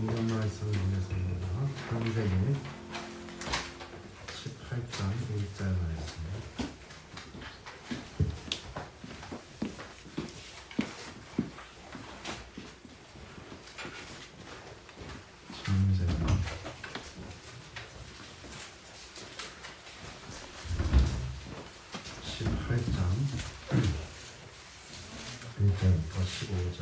성경 말씀 보겠습니다. 창세기 18장 1절 말씀. 창세기 18장 1절부터 15절.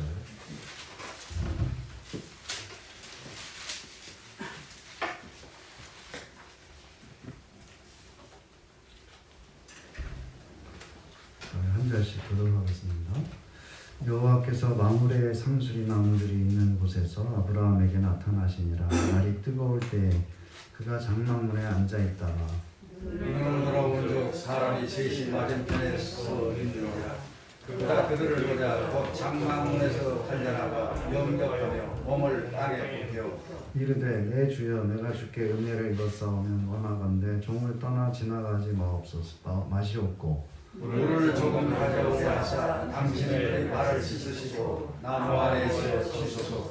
한 절씩 보도록 하겠습니다. 여호와께서 마므레 상수리 나무들이 있는 곳에서 아브라함에게 나타나시니라. 날이 뜨거울 때 그가 장막문에 앉아 있다가 눈을 돌아본즉 사람이 셋이 맞은편에 서 있느니라. 그가 그들을 보자 곧 장막문에서 달려나가 영접하며 몸을 땅에 굽혀 이르되 내 주여 내가 주께 은혜를 입었사오면 원하건대 종을 떠나 지나가지 마옵소서. 마시옵고 물을 조금 가져오게 하사 당신의 발을 씻으시고 나무 안에서 씻으소서.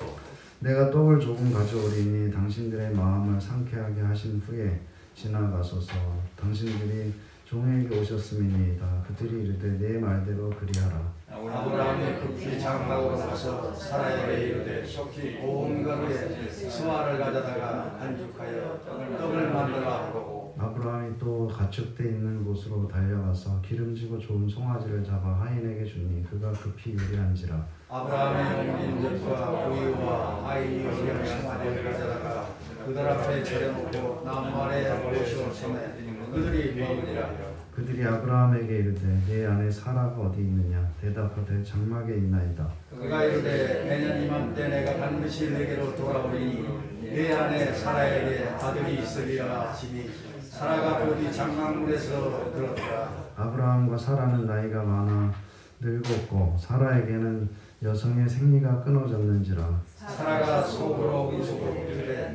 내가 떡을 조금 가져오리니 당신들의 마음을 상쾌하게 하신 후에 지나가소서. 당신들이 종에게 오셨음이니이다. 그들이 이르되 내 말대로 그리하라. 아브라함이 급히 장막으로 가서 사라에게 이르되 속히 고운 가루에 수화를 가져다가 반죽하여 떡을 만들어 하고 아브라함이 또 가축대 있는 곳으로 달려가서 기름지고 좋은 송아지를 잡아 하인에게 주니 그가 급히 요리한지라. 아브라함이 옮긴 젖과 우유와 아이 어린 송아지를 가져다가 그들 앞에 차려놓고 나무 아래 모시고 섬에 그들이 먹으니라. 그들이 아브라함에게 이르되 내 아내 사라가 어디 있느냐. 대답하되 장막에 있나이다. 그가 이르되 내년 이맘때 내가 반드시 내게로 돌아오리니 내 아내 사라에게 아들이 있으리라 하시니 사라가 곧이 장막문에서 들었더라. 아브라함과 사라는 나이가 많아 늙었고 사라에게는 여성의 생리가 끊어졌는지라. 사라가 속으로 이르되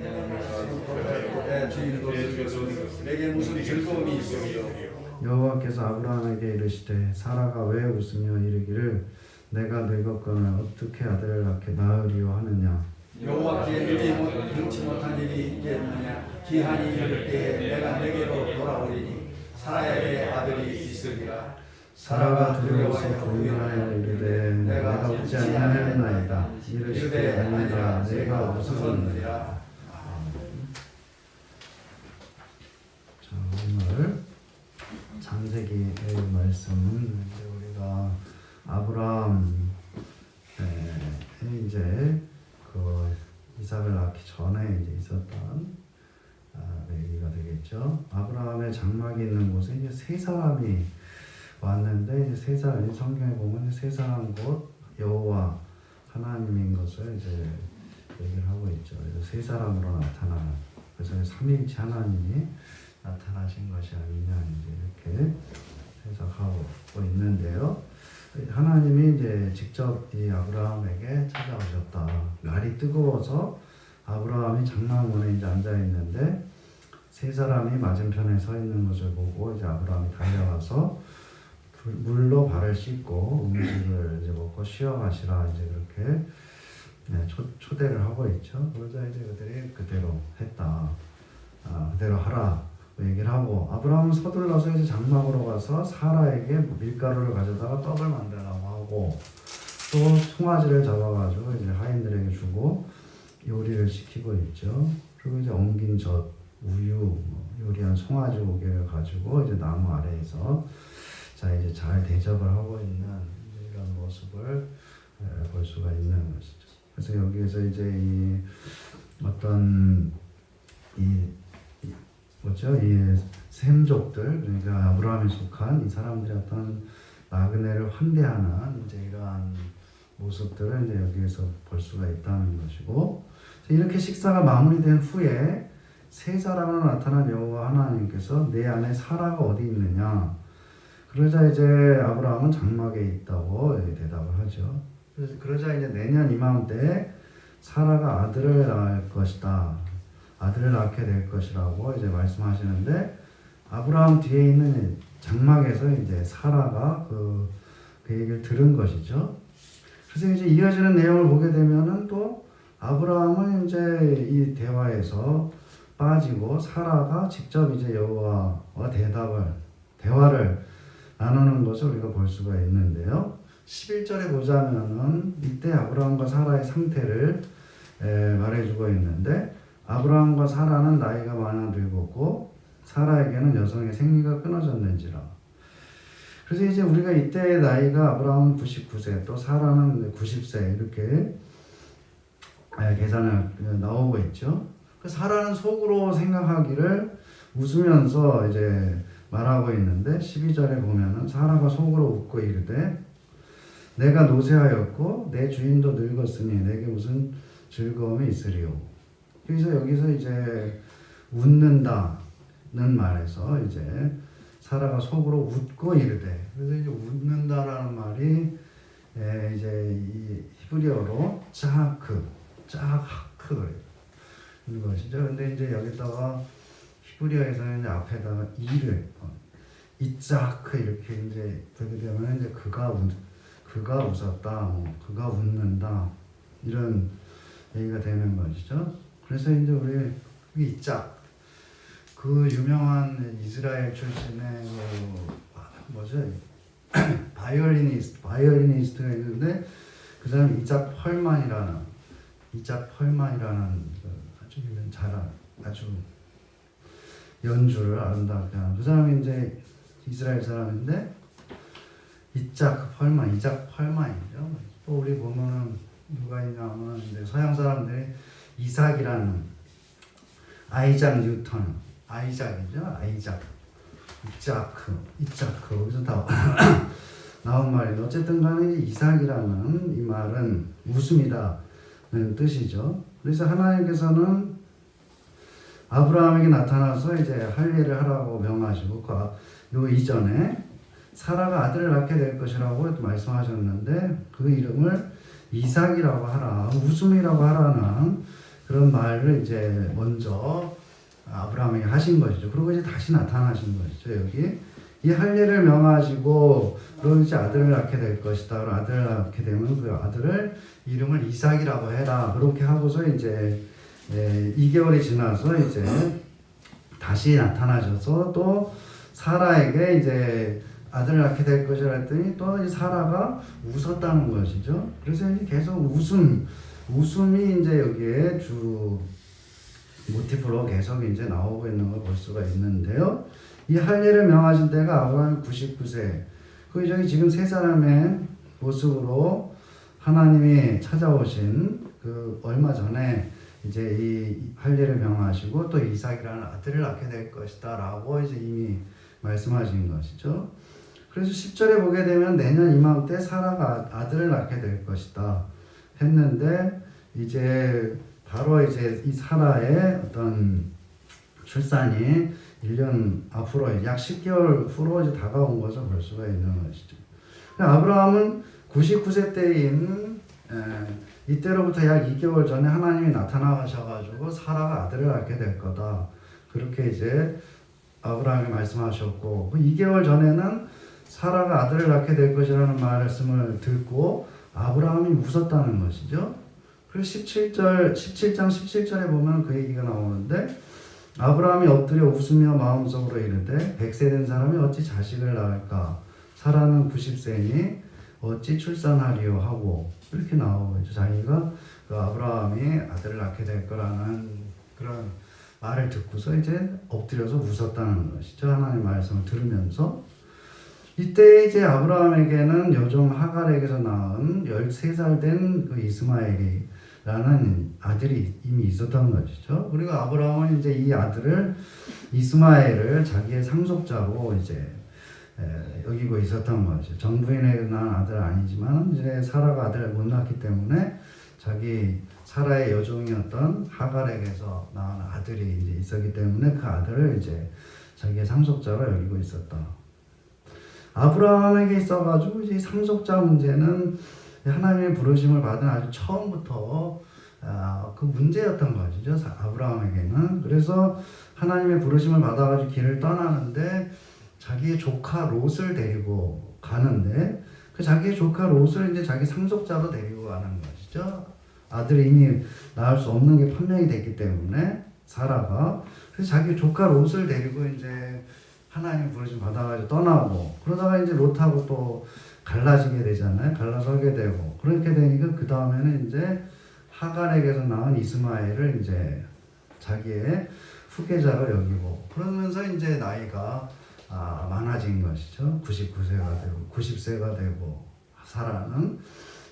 내 주인도 즐거우니 내게 무슨 즐거움이 있으리요. 여호와께서 아브라함에게 이르시되 사라가 왜 웃으며 이르기를 내가 늙었거늘 어떻게 아들을 낳으리요 하느냐. 여호와께 능치 못한 일이 있겠느냐. 기한이 이를 때에 내가 내게로 돌아오리니 사라에게 아들이 있으리라. 사라가 두려워서 고민하여 이르되 내가 웃지 아니하였나이다. 이르시되 아니라 내가 웃었느니라. 자, 오늘 창세기의 말씀은 이제 우리가 아브라함 이제 그 이삭을 낳기 전에 이제 있었던 얘기가 되겠죠. 아브라함의 장막이 있는 곳에 이제 세 사람이 왔는데 이제 세 사람이 성경에 보면 세 사람 곧 여호와 하나님인 것을 이제 얘기를 하고 있죠. 그래서 세 사람으로 나타나는, 그래서 삼위일체 하나님이 나타나신 것이 아니냐 이제 이렇게 해석하고 있는데요. 하나님이 이제 직접 이 아브라함에게 찾아오셨다. 날이 뜨거워서 아브라함이 장막문에 이제 앉아 있는데 세 사람이 맞은편에 서 있는 것을 보고 이제 아브라함이 달려가서 물로 발을 씻고 음식을 이제 먹고 쉬어가시라 이제 그렇게 초대를 하고 있죠. 그러자 이제 그들이 그대로 했다. 그대로 하라. 얘기를 하고 아브라함은 서둘러서 이제 장막으로 가서 사라에게 밀가루를 가져다가 떡을 만들라고 하고 또 송아지를 잡아가지고 이제 하인들에게 주고 요리를 시키고 있죠. 그리고 이제 엉긴 젖, 우유, 요리한 송아지 고기를 가지고 이제 나무 아래에서 자 이제 잘 대접을 하고 있는 이런 모습을 볼 수가 있는 것이죠. 그래서 여기에서 이제 이 어떤 이 셈족들, 그러니까 아브라함에 속한 이 사람들의 어떤 나그네를 환대하는 이제 이러한 모습들을 이제 여기에서 볼 수가 있다는 것이고, 이렇게 식사가 마무리된 후에 세 사람으로 나타난 여호와 하나님께서 내 아내 사라가 어디 있느냐. 그러자 이제 아브라함은 장막에 있다고 대답을 하죠. 그러자 이제 내년 이맘때 사라가 아들을 낳을 것이다. 아들을 낳게 될 것이라고 이제 말씀하시는데 아브라함 뒤에 있는 장막에서 이제 사라가 그 얘기를 들은 것이죠. 그래서 이제 이어지는 내용을 보게 되면은 또 아브라함은 이제 이 대화에서 빠지고 사라가 직접 이제 여호와와 대화를 나누는 것을 우리가 볼 수가 있는데요. 11절에 보자면은 이때 아브라함과 사라의 상태를 말해주고 있는데, 아브라함과 사라는 나이가 많아 늙었고 사라에게는 여성의 생리가 끊어졌는지라. 그래서 이제 우리가 이때의 나이가 아브라함은 99세, 또 사라는 90세 이렇게 계산을 나오고 있죠. 사라는 속으로 생각하기를 웃으면서 이제 말하고 있는데, 12절에 보면은 사라가 속으로 웃고 이르되 내가 노쇠하였고 내 주인도 늙었으니 내게 무슨 즐거움이 있으리요. 그래서 여기서 이제 웃는다는 말에서 이제 사라가 속으로 웃고 이르되, 그래서 이제 웃는다라는 말이 이제 이 히브리어로 짜하크 이 것이죠. 근데 이제 여기다가 히브리어에서는 이제 앞에다가 이를 이짜크 이렇게 이제 되게 되면 이제 그가 웃었다, 그가 웃는다 이런 얘기가 되는 것이죠. 그래서 이제 우리 이짝 그 유명한 이스라엘 출신의 뭐죠? 바이올리니스트가 있는데 그 사람이 이짝 펄만이라는 아주 연주를 아름답게 하는 그 사람이 이제 이스라엘 사람인데 이짝 펄만이죠. 또 우리 보면은 누가 있냐면 이제 서양 사람들이 이삭이라는 아이작 뉴턴, 이자크, 여기서 다 나온 말인데, 어쨌든 간에 이삭이라는 이 말은 웃음이다는 뜻이죠. 그래서 하나님께서는 아브라함에게 나타나서 이제 할 일을 하라고 명하시고 요 이전에 사라가 아들을 낳게 될 것이라고 말씀하셨는데, 그 이름을 이삭이라고 하라, 웃음이라고 하라는 그런 말을 이제 먼저 아브라함에게 하신 것이죠. 그리고 이제 다시 나타나신 것이죠. 여기 이 할 일을 명하시고, 그리고 이제 아들을 낳게 될 것이다. 아들을 낳게 되면 그 아들을 이름을 이삭이라고 해라. 그렇게 하고서 이제 2개월이 지나서 이제 다시 나타나셔서 또 사라에게 이제 아들을 낳게 될 것이라 했더니 또 사라가 웃었다는 것이죠. 그래서 이제 계속 웃음이 이제 여기에 주 모티프로 계속 이제 나오고 있는 걸 볼 수가 있는데요. 이 할 일을 명하신 때가 아브라함이 99세. 그 저기 지금 세 사람의 모습으로 하나님이 찾아오신 그 얼마 전에 이제 이 할 일을 명하시고 또 이삭이라는 아들을 낳게 될 것이다라고 이제 이미 말씀하신 것이죠. 그래서 10절에 보게 되면 내년 이맘때 사라가 아들을 낳게 될 것이다 했는데, 이제 바로 이제 이 사라의 어떤 출산이 1년 앞으로 약 10개월 후로 이제 다가온 것을 볼 수가 있는 것이죠. 아브라함은 99세 때인 이때로부터 약 2개월 전에 하나님이 나타나셔가지고 사라가 아들을 낳게 될 거다, 그렇게 이제 아브라함이 말씀하셨고, 그 2개월 전에는 사라가 아들을 낳게 될 것이라는 말씀을 듣고 아브라함이 웃었다는 것이죠. 그리고 17장 17절에 보면 그 얘기가 나오는데, 아브라함이 엎드려 웃으며 마음속으로 이르되 100세 된 사람이 어찌 자식을 낳을까, 사라는 90세니 어찌 출산하리요 하고, 이렇게 나오고 있죠. 자기가 그 아브라함이 아들을 낳게 될 거라는 그런 말을 듣고서 이제 엎드려서 웃었다는 것이죠. 하나님의 말씀을 들으면서. 이때 이제 아브라함에게는 여종 하갈에게서 낳은 13살 된 그 이스마엘이라는 아들이 이미 있었던 것이죠. 그리고 아브라함은 이제 이 아들을 이스마엘을 자기의 상속자로 이제 여기고 있었던 것이죠. 정부인에게 낳은 아들은 아니지만 이제 사라가 아들을 못 낳기 때문에 자기 사라의 여종이었던 하갈에게서 낳은 아들이 이제 있었기 때문에 그 아들을 이제 자기의 상속자로 여기고 있었다. 아브라함에게 있어가지고 이제 상속자 문제는 하나님의 부르심을 받은 아주 처음부터 그 문제였던 것이죠. 아브라함에게는. 그래서 하나님의 부르심을 받아가지고 길을 떠나는데 자기의 조카 롯을 데리고 가는데, 그 자기의 조카 롯을 이제 자기 상속자로 데리고 가는 것이죠. 아들이 이미 낳을 수 없는 게 판명이 됐기 때문에 사라가 그래서 자기 조카 롯을 데리고 이제 하나님 부르심 받아가지고 떠나고 그러다가 이제 롯하고 또 갈라지게 되잖아요. 갈라서게 되고 그렇게 되니까 그 다음에는 이제 하갈에게서 낳은 이스마엘을 이제 자기의 후계자로 여기고 그러면서 이제 나이가 많아진 것이죠. 99세가 되고 90세가 되고 사라는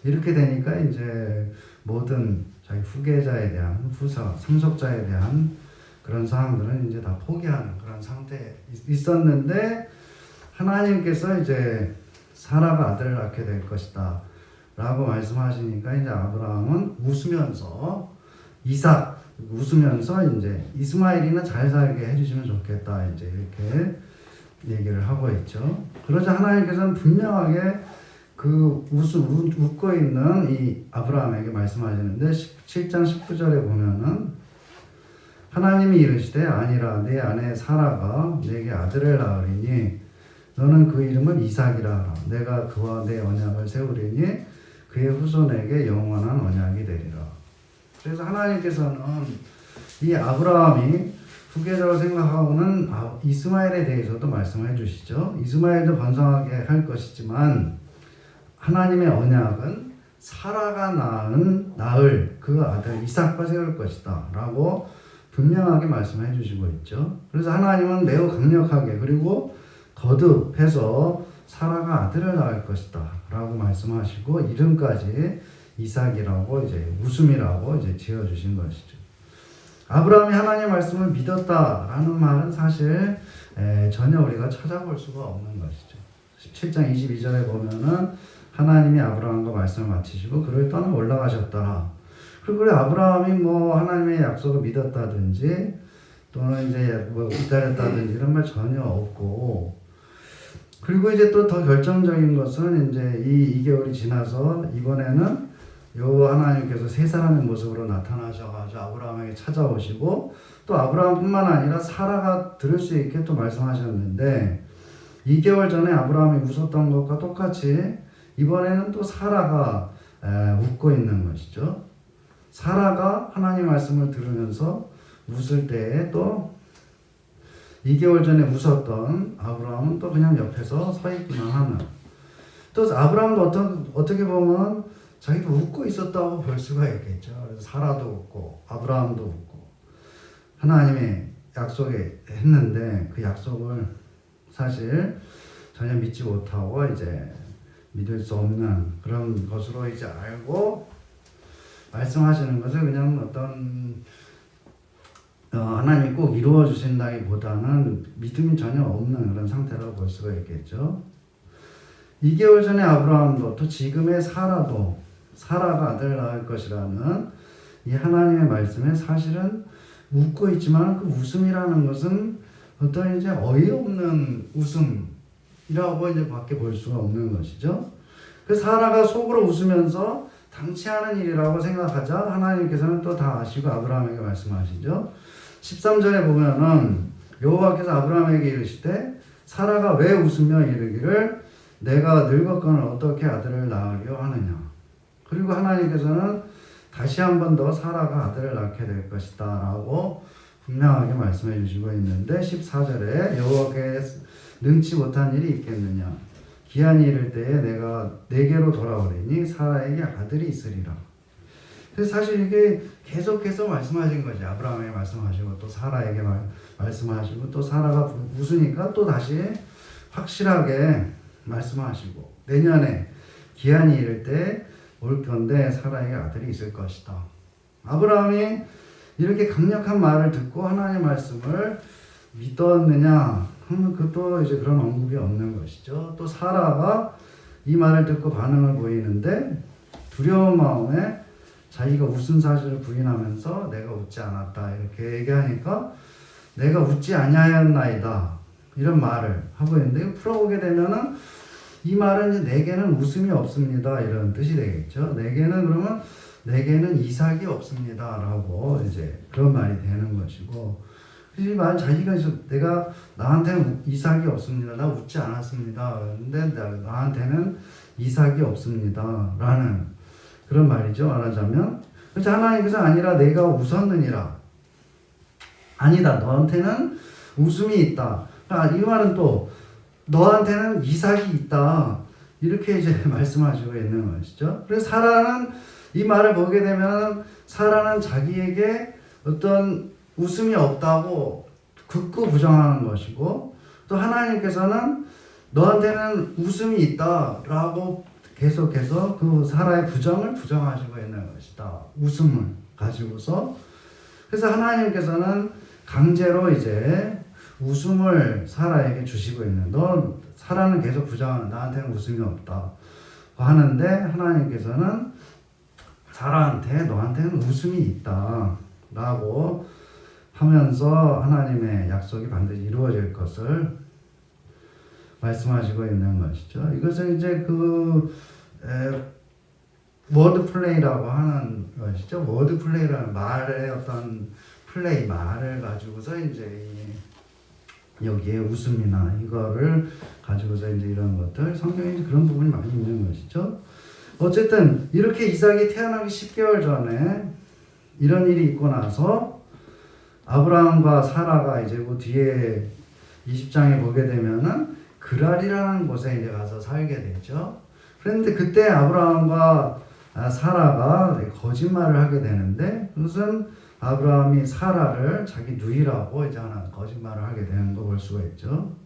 이렇게 되니까 이제 모든 자기 후계자에 대한 상속자에 대한 그런 사항들은 이제 다 포기하는 그런 상태에 있었는데 하나님께서 이제 사라가 아들을 낳게 될 것이다 라고 말씀하시니까 이제 아브라함은 웃으면서 이제 이스마엘이나 잘 살게 해주시면 좋겠다 이제 이렇게 얘기를 하고 있죠. 그러자 하나님께서는 분명하게 그 웃고 있는 이 아브라함에게 말씀하시는데 7장 19절에 보면은 하나님이 이르시되 아니라 내 아내 사라가 내게 아들을 낳으리니 너는 그 이름을 이삭이라 하라. 내가 그와 내 언약을 세우리니 그의 후손에게 영원한 언약이 되리라. 그래서 하나님께서는 이 아브라함이 후계자로 생각하고는 이스마엘에 대해서도 말씀해 주시죠. 이스마엘도 번성하게 할 것이지만 하나님의 언약은 사라가 낳을 그 아들 이삭과 세울 것이다 라고 분명하게 말씀해 주시고 있죠. 그래서 하나님은 매우 강력하게 그리고 거듭해서 사라가 아들을 낳을 것이다 라고 말씀하시고 이름까지 이삭이라고 이제 웃음이라고 이제 지어주신 것이죠. 아브라함이 하나님의 말씀을 믿었다라는 말은 사실 전혀 우리가 찾아볼 수가 없는 것이죠. 17장 22절에 보면은 하나님이 아브라함과 말씀을 마치시고 그를 떠나 올라가셨더라. 그리고 아브라함이 뭐 하나님의 약속을 믿었다든지 또는 이제 뭐 기다렸다든지 이런 말 전혀 없고 그리고 이제 또 더 결정적인 것은 이제 이 2개월이 지나서 이번에는 요 하나님께서 세 사람의 모습으로 나타나셔가지고 아브라함에게 찾아오시고 또 아브라함뿐만 아니라 사라가 들을 수 있게 또 말씀하셨는데 2개월 전에 아브라함이 웃었던 것과 똑같이 이번에는 또 사라가 웃고 있는 것이죠. 사라가 하나님 말씀을 들으면서 웃을 때에 또 2개월 전에 웃었던 아브라함은 또 그냥 옆에서 서 있기만 하는 또 아브라함도 어떻게 보면 자기도 웃고 있었다고 볼 수가 있겠죠. 그래서 사라도 웃고 아브라함도 웃고 하나님의 약속에 했는데 그 약속을 사실 전혀 믿지 못하고 이제 믿을 수 없는 그런 것으로 이제 알고 말씀하시는 것을 그냥 어떤 하나님이 꼭 이루어 주신다기보다는 믿음이 전혀 없는 그런 상태라고 볼 수가 있겠죠. 2개월 전에 아브라함도 또 지금의 사라가 아들을 낳을 것이라는 이 하나님의 말씀에 사실은 웃고 있지만 그 웃음이라는 것은 어떤 이제 어이없는 웃음이라고 이제 밖에 볼 수가 없는 것이죠. 그 사라가 속으로 웃으면서 당치 않은 일이라고 생각하자 하나님께서는 또 다 아시고 아브라함에게 말씀하시죠. 13절에 보면은 여호와께서 아브라함에게 이르시되 사라가 왜 웃으며 이르기를 내가 늙었거늘 어떻게 아들을 낳으려 하느냐. 그리고 하나님께서는 다시 한 번 더 사라가 아들을 낳게 될 것이다 라고 분명하게 말씀해 주시고 있는데 14절에 여호와께 능치 못한 일이 있겠느냐. 기한이 이를 때에 내가 내게로 돌아오리니 사라에게 아들이 있으리라. 그래서 사실 이게 계속해서 말씀하신 거지. 아브라함에게 말씀하시고 또 사라에게 말씀하시고 또 사라가 웃으니까 또 다시 확실하게 말씀하시고 내년에 기한이 이를 때 올 건데 사라에게 아들이 있을 것이다. 아브라함이 이렇게 강력한 말을 듣고 하나님의 말씀을 믿었느냐 하면 그것도 이제 그런 언급이 없는 것이죠. 또 사라가 이 말을 듣고 반응을 보이는데 두려운 마음에 자기가 웃은 사실을 부인하면서 내가 웃지 않았다 이렇게 얘기하니까 내가 웃지 아니하였나이다 이런 말을 하고 있는데 풀어보게 되면은 이 말은 이제 내게는 웃음이 없습니다 이런 뜻이 되겠죠. 내게는 이삭이 없습니다 라고 이제 그런 말이 되는 것이고 이 말 자기가 내가 나한테는 이삭이 없습니다. 나 웃지 않았습니다. 그런데 나한테는 이삭이 없습니다 라는 그런 말이죠. 말하자면 그래서 하나님께서 아니라 내가 웃었느니라. 아니다. 너한테는 웃음이 있다. 그러니까 이 말은 또 너한테는 이삭이 있다. 이렇게 이제 말씀하시고 있는 것이죠. 그래서 사라는 이 말을 보게 되면 사라는 자기에게 어떤 웃음이 없다고 극구 부정하는 것이고 또 하나님께서는 너한테는 웃음이 있다라고 계속해서 그 사라의 부정을 부정하시고 있는 것이다. 웃음을 가지고서. 그래서 하나님께서는 강제로 이제 웃음을 사라에게 주시고 있는, 너 사라는 계속 부정하는, 나한테는 웃음이 없다 하는데 하나님께서는 사라한테 너한테는 웃음이 있다 라고 하면서 하나님의 약속이 반드시 이루어질 것을 말씀하시고 있는 것이죠. 이것을 이제 워드 플레이라고 하는 것이죠. 워드 플레이라는 말의 어떤 플레이, 말을 가지고서 이제 여기에 웃음이나 이거를 가지고서 이제 이런 것들, 성경에 그런 부분이 많이 있는 것이죠. 어쨌든 이렇게 이삭이 태어나기 10개월 전에 이런 일이 있고 나서 아브라함과 사라가 이제 그 뒤에 20장에 보게 되면은 그랄이라는 곳에 이제 가서 살게 되죠. 그런데 그때 아브라함과 사라가 거짓말을 하게 되는데, 그것은 아브라함이 사라를 자기 누이라고 이제 하나 거짓말을 하게 되는 거 볼 수가 있죠.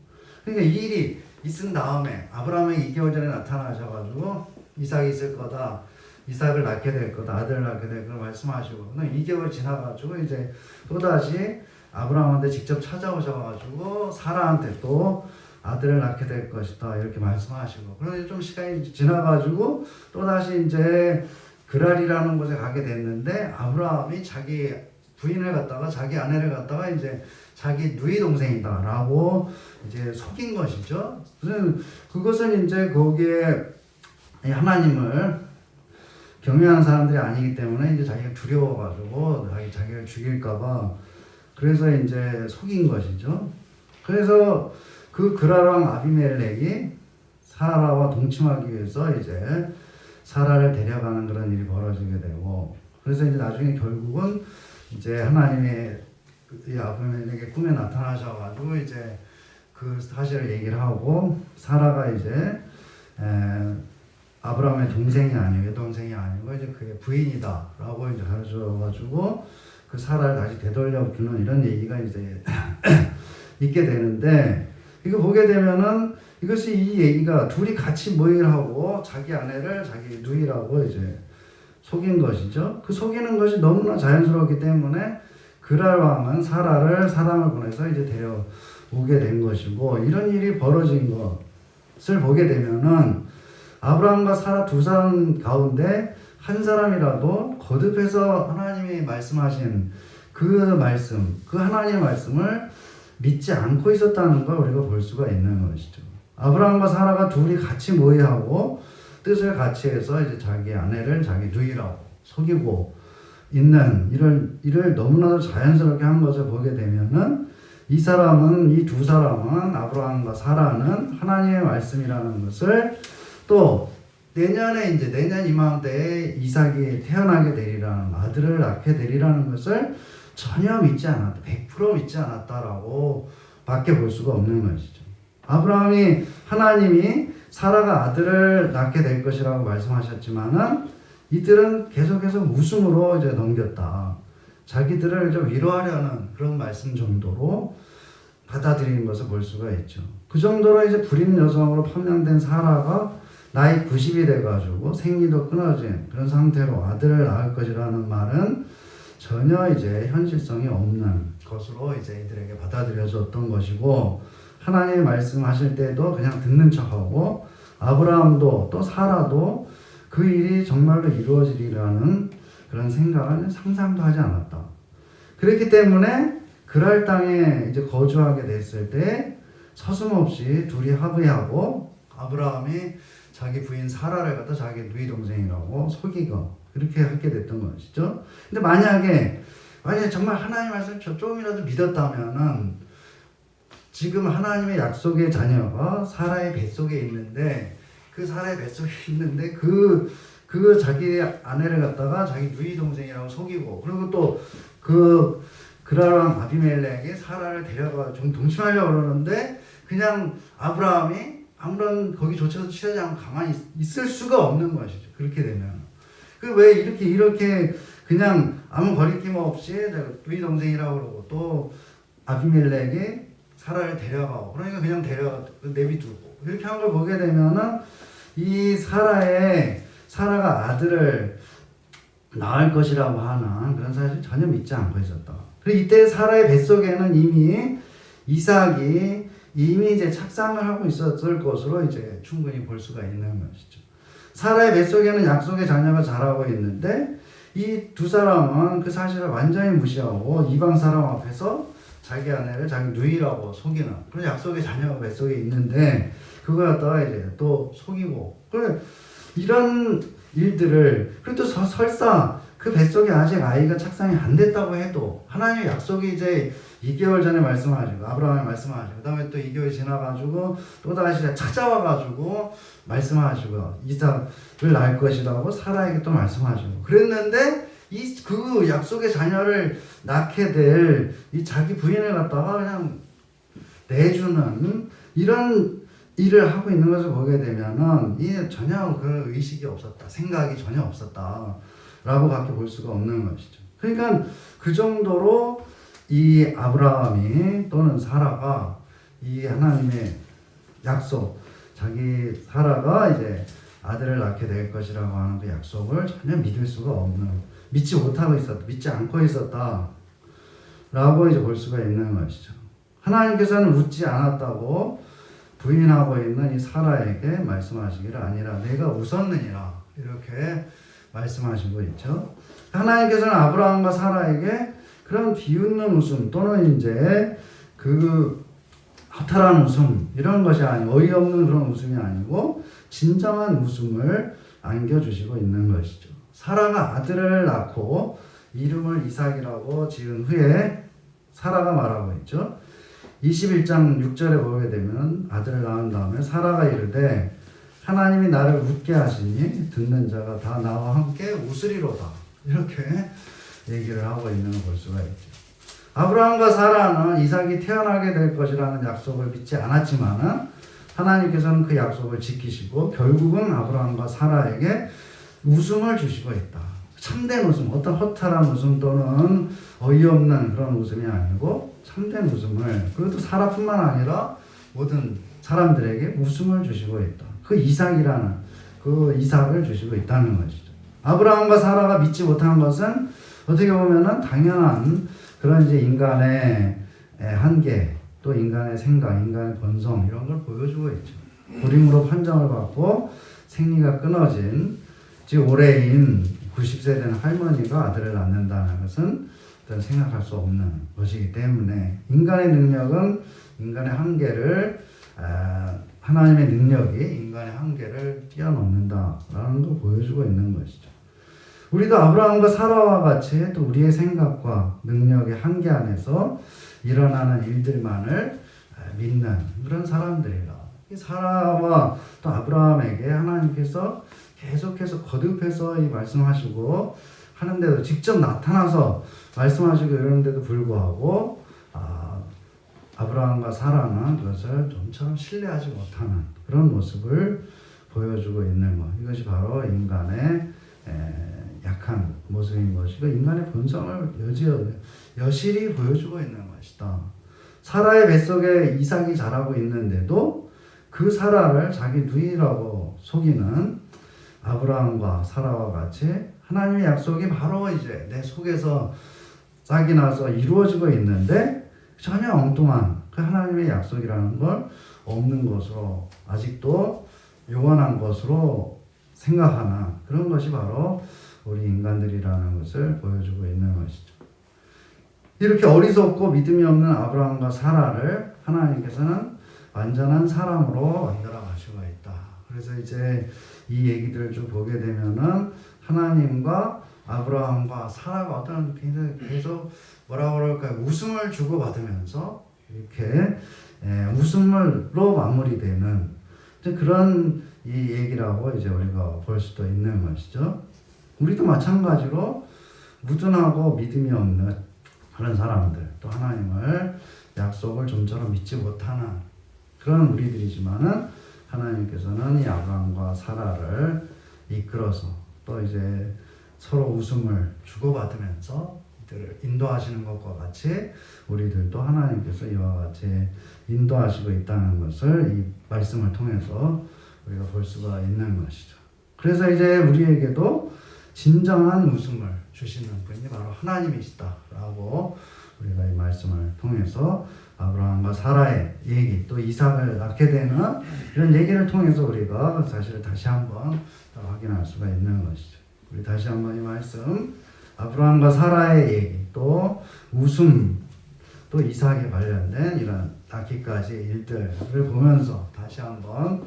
그러니까 이 일이 있은 다음에 아브라함이 2개월 전에 나타나셔가지고 이삭이 있을 거다, 이삭을 낳게 될 거다, 아들을 낳게 될 거다 말씀하시고 2개월 지나가지고 이제 또다시 아브라함한테 직접 찾아오셔가지고 사라한테 또 아들을 낳게 될 것이다 이렇게 말씀하시고, 그런데 좀 시간이 지나가지고 또다시 이제 그랄이라는 곳에 가게 됐는데 아브라함이 자기 부인을 갖다가, 자기 아내를 갖다가 이제 자기 누이 동생이다라고 이제 속인 것이죠. 그것은 이제 거기에 하나님을 경외하는 사람들이 아니기 때문에 이제 자기가 두려워가지고 자기를 죽일까봐 그래서 이제 속인 것이죠. 그래서 그 그랄 왕 아비멜렉이 사라와 동침하기 위해서 이제 사라를 데려가는 그런 일이 벌어지게 되고, 그래서 이제 나중에 결국은 이제 하나님의 이 아비멜렉의 꿈에 나타나셔가지고 이제 그 사실을 얘기를 하고, 사라가 이제 아브라함의 동생이 아니고 외동생이 아니고 이제 그의 부인이다라고 이제 가르쳐가지고 그 사라를 다시 되돌려 주는 이런 얘기가 이제 있게 되는데, 이거 보게 되면은 이것이 이 얘기가 둘이 같이 모의하고 자기 아내를 자기 누이라고 이제 속인 것이죠. 그 속이는 것이 너무나 자연스럽기 때문에 그랄 왕은 사라를 사람을 보내서 이제 데려오게 된 것이고, 이런 일이 벌어진 것을 보게 되면은 아브라함과 사라 두 사람 가운데 한 사람이라도 거듭해서 하나님이 말씀하신 그 말씀, 그 하나님의 말씀을 믿지 않고 있었다는 걸 우리가 볼 수가 있는 것이죠. 아브라함과 사라가 둘이 같이 모의하고 뜻을 같이 해서 이제 자기 아내를 자기 누이라고 속이고 있는 이를 너무나도 자연스럽게 한 것을 보게 되면은 이 두 사람은 아브라함과 사라는 하나님의 말씀이라는 것을, 또 내년 이맘때에 이삭이 태어나게 되리라는, 아들을 낳게 되리라는 것을 전혀 믿지 않았다, 100% 믿지 않았다라고 밖에 볼 수가 없는 것이죠. 아브라함이, 하나님이 사라가 아들을 낳게 될 것이라고 말씀하셨지만은 이들은 계속해서 웃음으로 이제 넘겼다. 자기들을 좀 위로하려는 그런 말씀 정도로 받아들이는 것을 볼 수가 있죠. 그 정도로 이제 불임 여성으로 판명된 사라가 나이 90이 돼가지고 생리도 끊어진 그런 상태로 아들을 낳을 것이라는 말은 전혀 이제 현실성이 없는 것으로 이제 이들에게 받아들여졌던 것이고, 하나님이 말씀하실 때도 그냥 듣는 척하고, 아브라함도 또 사라도 그 일이 정말로 이루어지리라는 그런 생각은 상상도 하지 않았다. 그렇기 때문에 그랄 땅에 이제 거주하게 됐을 때 서슴없이 둘이 합의하고 아브라함이 자기 부인 사라를 갖다 자기 누이 동생이라고 속이고 그렇게 하게 됐던 것이죠. 근데 만약에 정말 하나님 말씀 조금이라도 믿었다면은 지금 하나님의 약속의 자녀가 사라의 뱃속에 있는데, 그 사라의 뱃속에 있는데 그 그 자기 아내를 갖다가 자기 누이 동생이라고 속이고, 그리고 또 그라랑 아비멜렉이 사라를 데려가 좀 동침하려고 그러는데 그냥 아브라함이 아무런 거기조차도 취하지 않고 가만히 있을 수가 없는 것이죠. 그렇게 되면 그 왜 이렇게 그냥 아무 거리낌 없이 누이 동생이라고 그러고 또 아비멜렉이 사라를 데려가고, 그러니까 그냥 내비두고 이렇게 한 걸 보게 되면은 이 사라가 아들을 낳을 것이라고 하는 그런 사실 전혀 믿지 않고 있었다. 그리고 이때 사라의 뱃속에는 이미 이삭이 이미 이제 착상을 하고 있었을 것으로 이제 충분히 볼 수가 있는 것이죠. 사라의 뱃속에는 약속의 자녀가 자라고 있는데 이 두 사람은 그 사실을 완전히 무시하고 이방 사람 앞에서 자기 아내를 자기 누이라고 속이는 그런 약속의 자녀가 뱃속에 있는데 그걸 갖다가 이제 또 속이고, 그래 이런 일들을, 그리고 또 설사 그 뱃속에 아직 아이가 착상이 안 됐다고 해도 하나님의 약속이 이제 2개월 전에 말씀하시고 아브라함이 말씀하시고 그 다음에 또 2개월이 지나가지고 또 다시 찾아와가지고 말씀하시고 이삭을 낳을 것이라고 사라에게 또 말씀하시고 그랬는데 그 약속의 자녀를 낳게 될 이 자기 부인을 갖다가 그냥 내주는 이런 일을 하고 있는 것을 보게 되면은 이 전혀 그 의식이 없었다, 생각이 전혀 없었다 라고 밖에 볼 수가 없는 것이죠. 그러니까 그 정도로 이 아브라함이 또는 사라가 이 하나님의 약속, 자기 사라가 이제 아들을 낳게 될 것이라고 하는 그 약속을 전혀 믿을 수가 없는, 믿지 못하고 있었다, 믿지 않고 있었다 라고 이제 볼 수가 있는 것이죠. 하나님께서는 웃지 않았다고 부인하고 있는 이 사라에게 말씀하시기를 아니라 내가 웃었느니라 이렇게 말씀하시고 있죠. 하나님께서는 아브라함과 사라에게 그런 비웃는 웃음 또는 이제 그 허탈한 웃음 이런 것이 아니고 어이없는 그런 웃음이 아니고 진정한 웃음을 안겨주시고 있는 것이죠. 사라가 아들을 낳고 이름을 이삭이라고 지은 후에 사라가 말하고 있죠. 21장 6절에 보게 되면 아들을 낳은 다음에 사라가 이르되 하나님이 나를 웃게 하시니 듣는 자가 다 나와 함께 웃으리로다 이렇게 얘기를 하고 있는 걸 볼 수가 있죠. 아브라함과 사라는 이삭이 태어나게 될 것이라는 약속을 믿지 않았지만은 하나님께서는 그 약속을 지키시고 결국은 아브라함과 사라에게 웃음을 주시고 있다. 참된 웃음, 어떤 허탈한 웃음 또는 어이없는 그런 웃음이 아니고 참된 웃음을, 그것도 사라뿐만 아니라 모든 사람들에게 웃음을 주시고 있다. 그 이삭이라는 그 이삭을 주시고 있다는 것이죠. 아브라함과 사라가 믿지 못한 것은 어떻게 보면은 당연한 그런 이제 인간의 한계, 또 인간의 생각, 인간의 본성 이런 걸 보여주고 있죠. 불임으로 판정을 받고 생리가 끊어진 즉 올해인 90세 된 할머니가 아들을 낳는다는 것은 생각할 수 없는 것이기 때문에 인간의 능력은 인간의 한계를 하나님의 능력이 인간의 한계를 뛰어넘는다라는 걸 보여주고 있는 것이죠. 우리도 아브라함과 사라와 같이 또 우리의 생각과 능력의 한계 안에서 일어나는 일들만을 믿는 그런 사람들이라. 사라와 또 아브라함에게 하나님께서 계속해서 거듭해서 이 말씀하시고 하는데도 직접 나타나서 말씀하시고 이러는데도 불구하고 아브라함과 사라는 그것을 좀처럼 신뢰하지 못하는 그런 모습을 보여주고 있는 것. 이것이 바로 인간의 약한 모습인 것이고 인간의 본성을 여실히 보여주고 있는 것이다. 사라의 뱃속에 이삭이 자라고 있는데도 그 사라를 자기 누이라고 속이는 아브라함과 사라와 같이 하나님의 약속이 바로 이제 내 속에서 싹이 나서 이루어지고 있는데 전혀 엉뚱한 그 하나님의 약속이라는 걸 없는 것으로 아직도 요원한 것으로 생각하는 그런 것이 바로 우리 인간들이라는 것을 보여주고 있는 것이죠. 이렇게 어리석고 믿음이 없는 아브라함과 사라를 하나님께서는 완전한 사람으로 만들어 가시고 있다. 그래서 이제 이 얘기들을 좀 보게 되면은 하나님과 아브라함과 사라가 어떤 굉장히 계속 뭐라 그럴까요? 웃음을 주고받으면서 이렇게 웃음으로 마무리되는 그런 이 얘기라고 이제 우리가 볼 수도 있는 것이죠. 우리도 마찬가지로 무둔하고 믿음이 없는 그런 사람들, 또 하나님을 약속을 좀처럼 믿지 못하는 그런 우리들이지만은 하나님께서는 이 아브라함과 사라를 이끌어서 또 이제 서로 웃음을 주고받으면서 이들을 인도하시는 것과 같이 우리들도 하나님께서 이와 같이 인도하시고 있다는 것을 이 말씀을 통해서 우리가 볼 수가 있는 것이죠. 그래서 이제 우리에게도 진정한 웃음을 주시는 분이 바로 하나님이시다라고 우리가 이 말씀을 통해서 아브라함과 사라의 얘기, 또 이삭을 낳게 되는 이런 얘기를 통해서 우리가 사실 다시 한번 확인할 수가 있는 것이죠. 우리 다시 한번 이 말씀, 아브라함과 사라의 얘기, 또 웃음, 또 이삭에 관련된 이런 낳기까지 일들을 보면서 다시 한번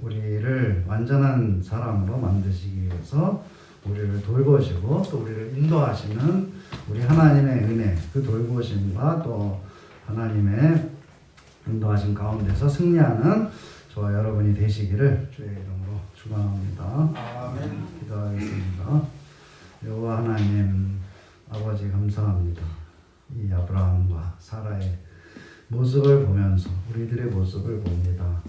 우리를 완전한 사람으로 만드시기 위해서 우리를 돌보시고 또 우리를 인도하시는 우리 하나님의 은혜, 그 돌보심과 또 하나님의 인도하심 가운데서 승리하는 저와 여러분이 되시기를 주의 이름으로 축원합니다. 아멘. 기도하겠습니다. 여호와 하나님 아버지 감사합니다. 이 아브라함과 사라의 모습을 보면서 우리들의 모습을 봅니다.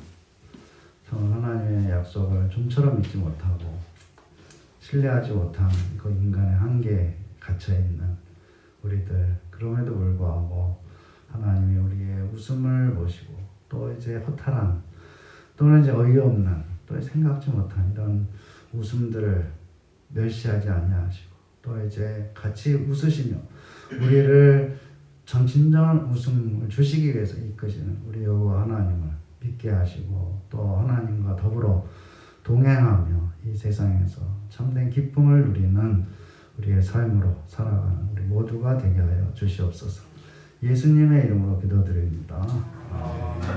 참 하나님의 약속을 좀처럼 믿지 못하고 신뢰하지 못한 그 인간의 한계에 갇혀있는 우리들, 그럼에도 불구하고 하나님이 우리의 웃음을 보시고 또 이제 허탈한 또는 이제 어이없는 또 생각지 못한 이런 웃음들을 멸시하지 아니하시고 또 이제 같이 웃으시며 우리를 진정한 웃음을 주시기 위해서 이끄시는 우리 여호와 하나님을 믿게 하시고 또 하나님과 더불어 동행하며 이 세상에서 참된 기쁨을 누리는 우리의 삶으로 살아가는 우리 모두가 되게 하여 주시옵소서. 예수님의 이름으로 기도드립니다. 아멘.